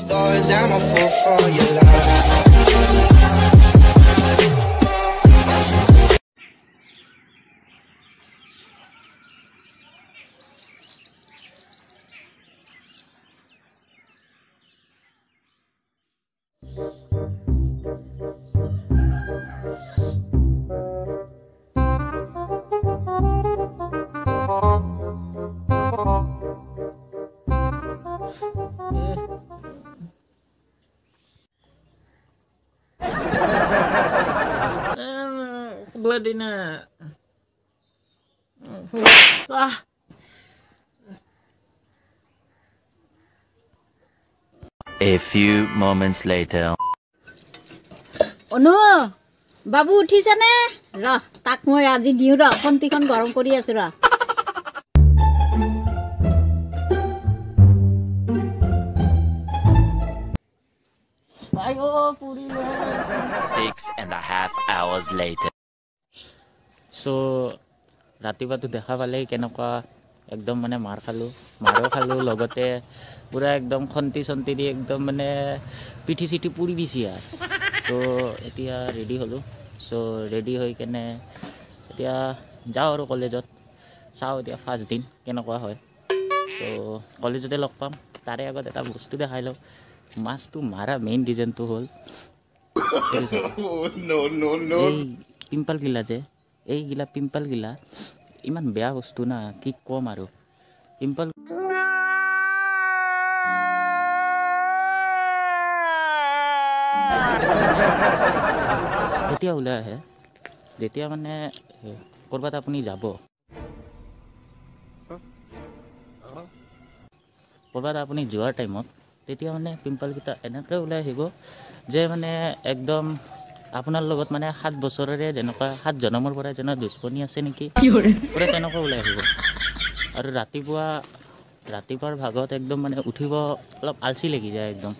Stars, I'm a fool for your lies. Bloody na. A few moments later. অনু বাবু উঠিছে নে ৰ তাক মই আজি দিও ৰ খন্তিখন গৰম কৰি আছো ৰ 6.5 hours later. So ৰাতিপুৱাটো দেখা পালে কেনেকুৱা একদম মানে মাৰ খালো লগতে পুৰা একদম খন্তি চন্তি দি একদম মানে পিঠি চিঠি পুৰি দিছি আৰু তো এতিয়া ৰেডি হলো সো ৰেডি হৈ কেনে এতিয়া যাওঁ আৰু কলেজত চাওঁ এতিয়া ফাৰ্ষ্ট দিন কেনেকুৱা হয় তো কলেজতে লগ পাম তাৰে আগত এটা বস্তু দেখাই লওঁ মাছটো মাৰা মেইন ৰিজনটো হ'ল এই পিম্পল গিলা যে এইগিলা পিম্পল গিলা ইমান বেয়া বস্তু না কি কম আৰু পিম্পল যেতিয়া ওলাই আহে যেতিয়া মানে ক'ৰবাত আপুনি যাব ক'ৰবাত আপুনি যোৱাৰ টাইমত তেতিয়া মানে পিম্পলকেইটা এনেকৈ ওলাই আহিব যে মানে একদম আপোনাৰ লগত মানে 7 বছৰৰে যেনেকুৱা 7 জনমৰ পৰা যেনে দুশ্মনী আছে নেকি পুৰা তেনেকুৱা ওলাই আহিব আৰু ৰাতিপুৱাৰ ভাগত একদম মানে উঠিব অলপ আলচি লাগি যায় একদম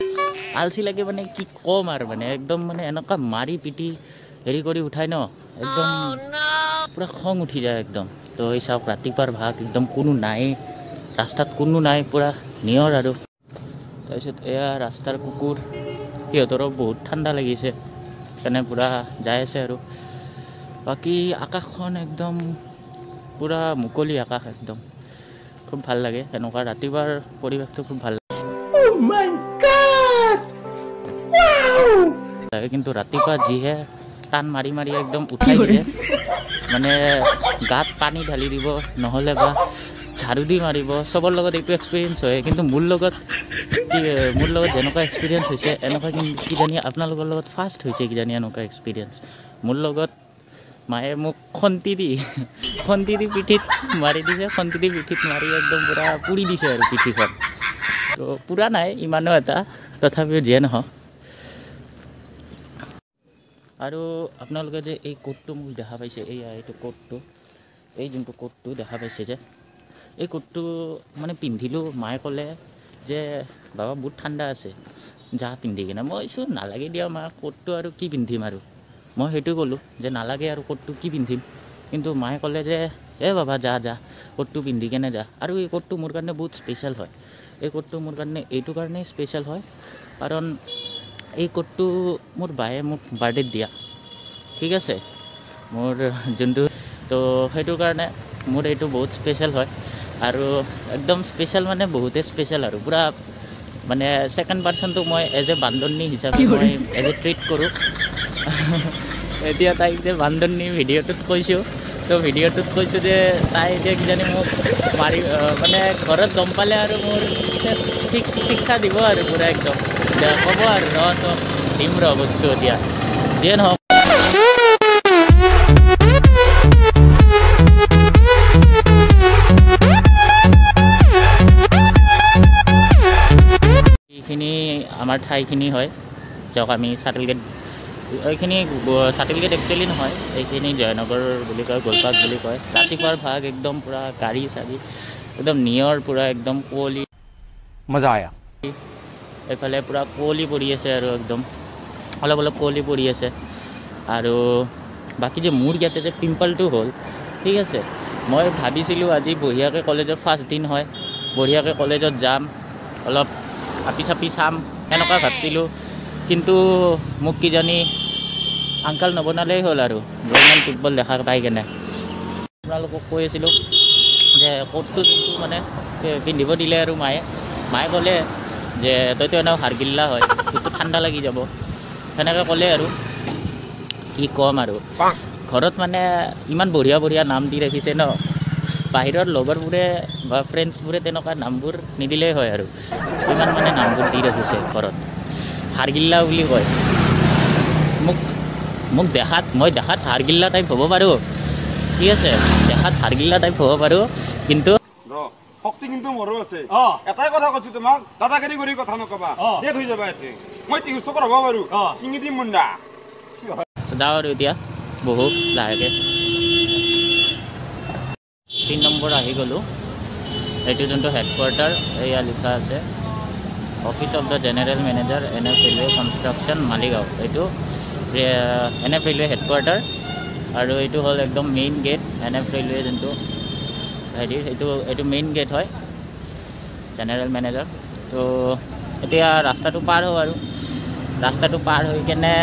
আলচি লাগে মানে কি কম আৰু মানে একদম মানে এনেকুৱা মাৰি পিটি হেৰি কৰি উঠাই ন একদম পুৰা খং উঠি যায় একদম তো এই চাওক ৰাতিপুৱাৰ ভাগ একদম কোনো নাই ৰাস্তাত কোনো নাই পুৰা নিয়ৰ আৰু তাৰপিছত এয়া ৰাস্তাৰ কুকুৰ সিহঁতৰো বহুত ঠাণ্ডা লাগিছে কাৰণে পুৰা যাই আছে আৰু বাকী আকাশখন একদম পুৰা মুকলি আকাশ একদম খুব ভাল লাগে এনেকুৱা ৰাতিপুৱাৰ পৰিৱেশটো খুব ভাল লাগে কিন্তু ৰাতিপুৱা যিহে টান মাৰি মাৰি একদম উঠাই দিয়ে মানে গাত পানী ঢালি দিব নহ'লে বা ঝাৰু দি মাৰিব চবৰ লগত এইটো এক্সপিৰিয়েঞ্চ হয় কিন্তু মোৰ লগত যেনেকুৱা এক্সপিৰিয়েঞ্চ হৈছে এনেকুৱা কিজানি আপোনালোকৰ লগত ফাৰ্ষ্ট হৈছে কিজানি এনেকুৱা এক্সপিৰিয়েঞ্চ মোৰ লগত মায়ে মোক খন্তি দি পিঠিত মাৰি দিছে খন্তি দি পিঠিত মাৰি একদম পুৰা পুৰি দিছে আৰু পিঠিখন তো পুৰা নাই ইমানো এটা তথাপিও যিয়ে নহওক আৰু আপোনালোকে যে এই কোটটো মোক দেখা পাইছে এইটো কোটটো এই যোনটো কোটটো দেখা পাইছে যে এই কোটটো মানে পিন্ধিলোঁ মায়ে ক'লে যে বাবা বহুত ঠাণ্ডা আছে যা পিন্ধি কিনে মই কৈছোঁ নালাগে দিয়া মা কোটটো আৰু কি পিন্ধিম আৰু মই সেইটো ক'লোঁ যে নালাগে আৰু কোটটো কি পিন্ধিম কিন্তু মায়ে ক'লে যে বাবা যা কোটটো পিন্ধি কেনে যা আৰু এই কোটটো মোৰ কাৰণে বহুত স্পেচিয়েল হয় এই কোটটো মোৰ কাৰণে এইটো কাৰণেই স্পেচিয়েল হয় কাৰণ এই কোটটো মোৰ বায়ে মোক বাৰ্থডেত দিয়া ঠিক আছে মোৰ যোনটো তো সেইটো কাৰণে মোৰ এইটো বহুত স্পেচিয়েল হয় আৰু একদম স্পেচিয়েল মানে বহুতেই স্পেচিয়েল আৰু পুৰা মানে ছেকেণ্ড পাৰ্চনটোক মই এজ এ বান্ধনী হিচাপে মই এজ এ ট্ৰিট কৰোঁ এতিয়া তাইক যে বান্ধনী ভিডিঅ'টোত কৈছোঁ তো ভিডিঅ'টোত কৈছোঁ যে তাই এতিয়া কিজানি মোক মাৰি মানে ঘৰত গম পালে আৰু মোৰ শিক্ষা দিব আৰু পুৰা একদম ক'ব আৰু তো দিম বস্তু এতিয়া যিয়ে নহওক এইখিনি আমাৰ ঠাইখিনি হয় যাওক আমি চাৰ্টেল গেট এইখিনি চাৰ্টেল গেট একচুৱেলি নহয় এইখিনি জয়নগৰ বুলি কয় গোলপাক বুলি কয় ৰাতিপুৱাৰ ভাগ একদম পুৰা গাড়ী চাড়ী একদম নিয়ৰ পুৰা একদম কুঁৱলী মজা আয়া এইফালে পুৰা কুঁৱলী পৰি আছে আৰু একদম অলপ কুঁৱলী পৰি আছে আৰু বাকী যে মোৰ ইয়াতে যে পিম্পলটো হ'ল ঠিক আছে মই ভাবিছিলোঁ আজি বঢ়িয়াকৈ কলেজৰ ফাৰ্ষ্ট দিন হয় বঢ়িয়াকৈ কলেজত যাম অলপ আপি চাপি চাম সেনেকুৱা ভাবিছিলোঁ কিন্তু মোক কিজানি আংকাল নবনালেই হ'ল আৰু গভৰ্ণমেণ্ট ফুটবল দেখা পাই কেনে আপোনালোকক কৈ আছিলোঁ যে কোটটো যোনটো মানে পিন্ধিব দিলে আৰু মায়ে ক'লে যে তইতো এনেও হাৰগিল্লা হয় সেইটো ঠাণ্ডা লাগি যাব সেনেকৈ ক'লে আৰু কি ক'ম আৰু ঘৰত মানে ইমান বঢ়িয়া বঢ়িয়া নাম দি ৰাখিছে ন বাহিৰৰ লগৰবোৰে বা ফ্ৰেণ্ডছবোৰে তেনেকুৱা নামবোৰ নিদিলেই হয় আৰু ইমান মানে নামবোৰ দি ৰাখিছে ঘৰত হাৰগিল্লা বুলি কয় মোক মই দেখাত হাৰগিল্লা টাইপ হ'ব পাৰোঁ ঠিক আছে দেখাত হাৰগিল্লা টাইপ হ'ব পাৰোঁ কিন্তু শক্তি কিন্তু মোৰো আছে এটাই কথা কৈছোঁ তোমাক দাদাগিৰি কৰি কথা নকবা ডেট হৈ যাবা ইয়াতে মই টিউচকৰ হ'ব পাৰোঁ চিঙি দিম মুণ্ডা যাওঁ আৰু এতিয়া বহু লাহেকৈ 3 নম্বৰ আহি গ'লোঁ এইটো যোনটো হেডকোৱাৰ্টাৰ এয়া লিখা আছে office of the general manager NF railway construction Maligaon এইটো NF ৰেলৱে হেডকোৱাৰ্টাৰ আৰু এইটো হ'ল একদম মেইন গেট NF ৰেলৱে যোনটো হেৰি এইটো মেইন গেট হয় জেনেৰেল মেনেজাৰ তো এতিয়া ৰাস্তাটো পাৰ হওঁ আৰু ৰাস্তাটো পাৰ হৈ কেনে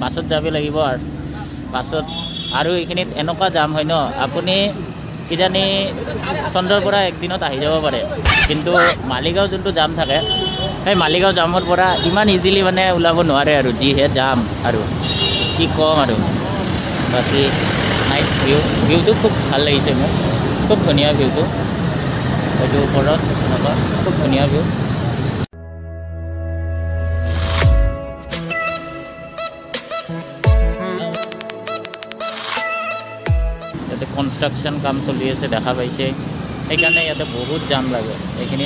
বাছত যাব লাগিব আৰু বাছত আৰু এইখিনিত এনেকুৱা জাম হয় ন আপুনি কিজানি চন্দ্ৰৰ পৰা একদিনত আহি যাব পাৰে কিন্তু মালিগাঁও যোনটো জাম থাকে সেই মালিগাঁও জামৰ পৰা ইমান ইজিলি মানে ওলাব নোৱাৰে আৰু যিহে জাম আৰু কি ক'ম আৰু বাকী নাইচ ভিউটো খুব ভাল লাগিছে মোক খুব ধুনীয়া ভিউটো এইটো ওপৰত এনেকুৱা খুব ধুনীয়া ভিউ ইয়াতে কনষ্ট্ৰাকশ্যন কাম চলি আছে দেখা পাইছে সেইকাৰণে ইয়াতে বহুত জাম লাগে এইখিনি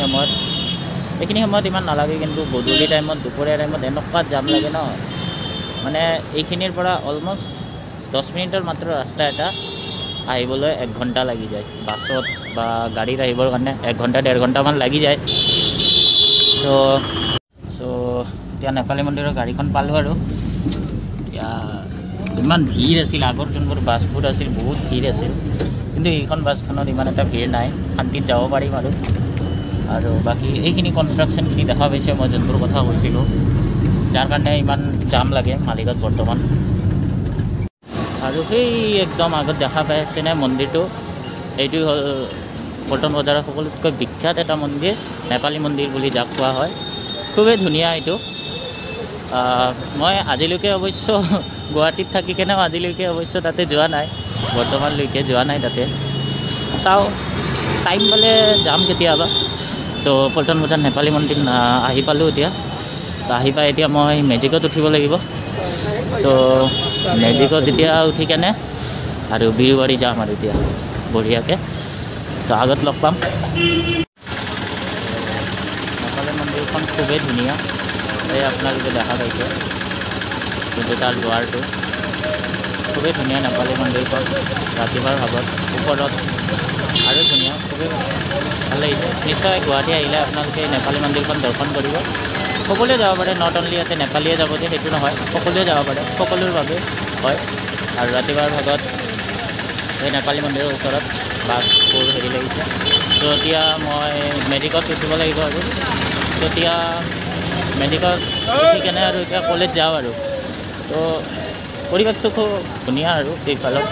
সময়ত ইমান নালাগে কিন্তু গধূলি টাইমত দুপৰীয়া টাইমত এনেকুৱা জাম লাগে ন মানে এইখিনিৰ পৰা অলমষ্ট 10 মিনিটৰ মাত্ৰ ৰাস্তা এটা আহিবলৈ 1 ঘণ্টা লাগি যায় বাছত বা গাড়ীত আহিবৰ কাৰণে 1 ঘণ্টা 1.5 ঘণ্টামান লাগি যায় চ' এতিয়া নেপালী মন্দিৰৰ গাড়ীখন পালোঁ আৰু এতিয়া ইমান ভিৰ আছিল আগৰ যোনবোৰ বাছবোৰ আছিল বহুত ভিৰ আছিল কিন্তু এইখন বাছখনত ইমান এটা ভিৰ নাই শান্তিত যাব পাৰিম আৰু বাকী এইখিনি কনষ্ট্ৰাকশ্যনখিনি দেখা পাইছে মই যোনবোৰ কথা কৈছিলোঁ যাৰ কাৰণে ইমান জাম লাগে মালিগাঁৱত বৰ্তমান আৰু সেই একদম আগত দেখা পাই আছেনে মন্দিৰটো এইটো হ'ল পল্টন বজাৰৰ সকলোতকৈ বিখ্যাত এটা মন্দিৰ নেপালী মন্দিৰ বুলি যাক কোৱা হয় খুবেই ধুনীয়া এইটো মই আজিলৈকে অৱশ্য গুৱাহাটীত থাকি কেনেও আজিলৈকে অৱশ্য তাতে যোৱা নাই বৰ্তমানলৈকে যোৱা নাই তাতে চাওঁ টাইম পালে যাম কেতিয়াবা তো পল্টন বজাৰ নেপালী মন্দিৰ আহি পালোঁ এতিয়া তো আহি পাই এতিয়া মই মেজিকত উঠিব লাগিব তো মেজিকত এতিয়া উঠি কেনে আৰু বিৰুবাৰী যাম আৰু এতিয়া বঢ়িয়াকৈ তো আগত লগ পাম নেপালী মন্দিৰখন খুবেই ধুনীয়া এই আপোনালোকে দেখা পাইছে কিন্তু তাৰ দুৱাৰটো খুবেই ধুনীয়া নেপালী মন্দিৰখন ৰাতিপুৱাৰ ভাগত ওপৰত আৰু ধুনীয়া খুবেই ভাল লাগিছে নিশ্চয় গুৱাহাটী আহিলে আপোনালোকে নেপালী মন্দিৰখন দৰ্শন কৰিব সকলোৱে যাব পাৰে নট অনলি ইয়াতে নেপালীয়ে যাব যে সেইটো নহয় সকলোৱে যাব পাৰে সকলোৰ বাবে হয় আৰু ৰাতিপুৱাৰ ভাগত এই নেপালী মন্দিৰৰ ওচৰত বাছবোৰ হেৰি লাগিছে তো এতিয়া মই মেজিকত উঠিব লাগিব আৰু তেতিয়া মেজিকত উঠি কেনে আৰু এতিয়া কলেজ যাওঁ আৰু তো পৰিৱেশটো খুব ধুনীয়া আৰু এইফালত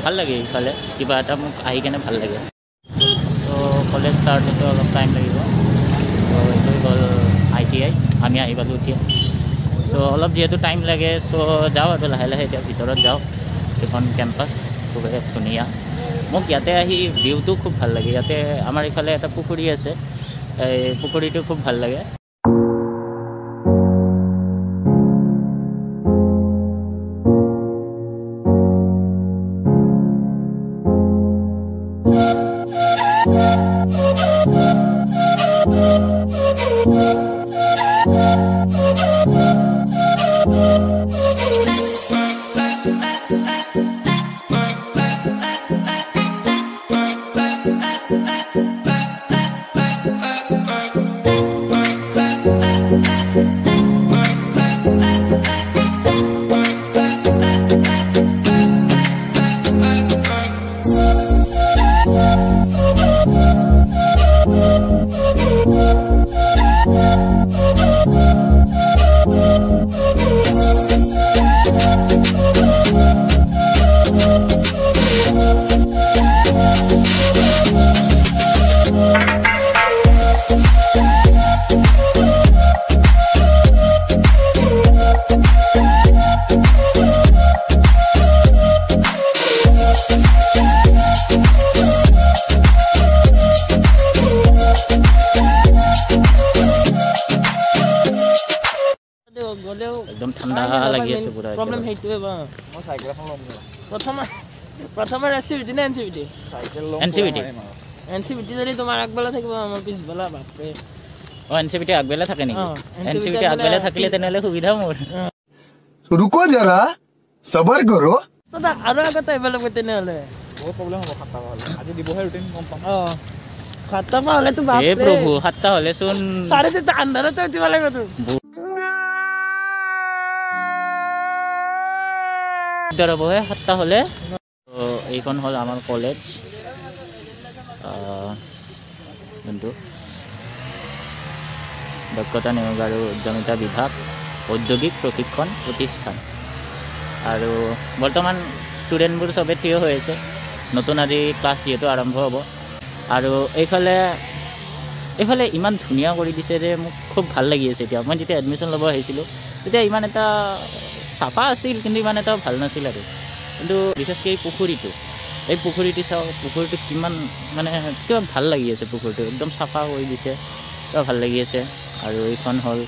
ভাল লাগে এইফালে কিবা এটা মোক আহি কেনে ভাল লাগে তো কলেজ ষ্টাৰ্ট হওঁতে অলপ টাইম লাগিব তো এইটোৱে গ'ল ITI আমি আহি পালোঁ এতিয়া চ' অলপ যিহেতু টাইম লাগে চ' যাওঁ আৰু লাহে লাহে এতিয়া ভিতৰত যাওঁ এইখন কেম্পাছ খুবেই ধুনীয়া মোক ইয়াতে আহি ভিউটো খুব ভাল লাগে ইয়াতে আমাৰ ইফালে এটা পুখুৰী আছে এই পুখুৰীটো খুব ভাল লাগে পুৰা প্ৰব্লেম সেইটোৱে বা মই চাইকেল এখন ল'ম প্ৰথমে এনচিভিটি নে এনচিভিটি এনচিভিটি এনচিভিটি যদি তোমাৰ আগবেলা থাকিব আমাৰ পিছবেলা বাপৰে অঁ এনচিভিটি আগবেলা থাকে নেকি এনচিভিটি আগবেলা থাকিলে তেনেহ'লে সুবিধা মোৰ रुको जरा सबर करो আৰু আগতে আহিব লাগিব তেনেহ'লে বহুত প্ৰব্লেম হ'ব 7টা হ'লে আজি দিবহে ৰুটিন গম পাম 7টা হ'লেতো হে বাপৰে প্ৰভু 7টা হ'লেচোন 4:30 আন্ধাৰতে উঠিব লাগিব তো হ'বহে 7টা হ'লে এইখন হ'ল আমাৰ কলেজ যোনটো দক্ষতা নিয়োগ আৰু উদ্যমিতা বিভাগ ঔদ্যোগিক প্ৰশিক্ষণ প্ৰতিষ্ঠান আৰু বৰ্তমান ষ্টুডেণ্টবোৰ চবে থিয় হৈ আছে নতুন আজি ক্লাছ যিহেতু আৰম্ভ হ'ব আৰু এইফালে ইমান ধুনীয়া কৰি দিছে যে মোক খুব ভাল লাগি আছে এতিয়া মই যেতিয়া এডমিশ্যন ল'ব আহিছিলোঁ তেতিয়া ইমান এটা চাফা আছিল কিন্তু ইমান এটা ভাল নাছিল আৰু কিন্তু বিশেষকৈ এই পুখুৰীটো চাওঁ পুখুৰীটো কিমান মানে কিবা ভাল লাগি আছে পুখুৰীটো একদম চাফা কৰি দিছে কিবা ভাল লাগি আছে আৰু এইখন হ'ল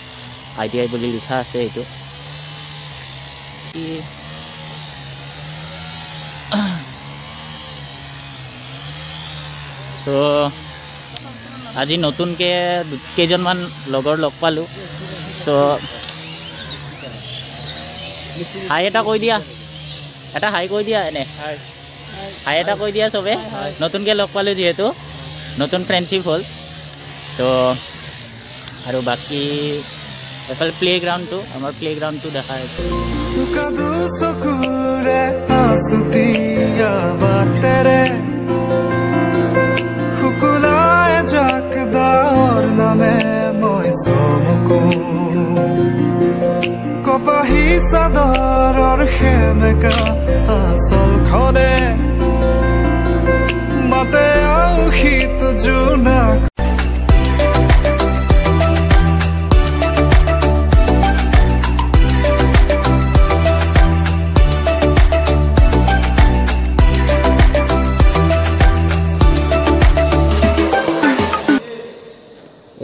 ITI বুলি লিখা আছে এইটো চ' আজি নতুনকৈ কেইজনমান লগৰ লগ পালোঁ চ' হাই এটা কৈ দিয়া হাই কৈ দিয়া এনে হাই এটা কৈ দিয়া চবে নতুনকৈ লগ পালোঁ যিহেতু নতুন ফ্ৰেণ্ডশ্বিপ হ'ল চ' আৰু বাকী এফালে প্লেগ্ৰাউণ্ডটো আমাৰ প্লেগ্ৰাউণ্ডটো দেখা হৈছে কপাহী চাদৰৰ সেমেকা আচলখনে মাতে আউসিত জোনাক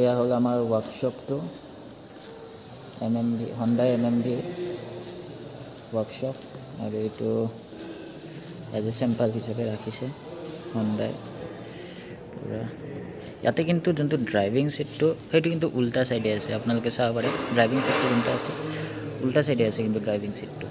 এয়া হ'ল আমাৰ ৱৰ্কশ্বপটো Honda MMV ৱৰ্কশ্বপ আৰু এইটো এজ এ চেম্পল হিচাপে ৰাখিছে হণ্ডাই পুৰা ইয়াতে কিন্তু যোনটো ড্ৰাইভিং ছিটটো সেইটো কিন্তু উল্টা চাইডে আছে আপোনালোকে চাব পাৰে ড্ৰাইভিং ছিটটো যোনটো আছে উল্টা চাইডে আছে কিন্তু ড্ৰাইভিং ছিটটো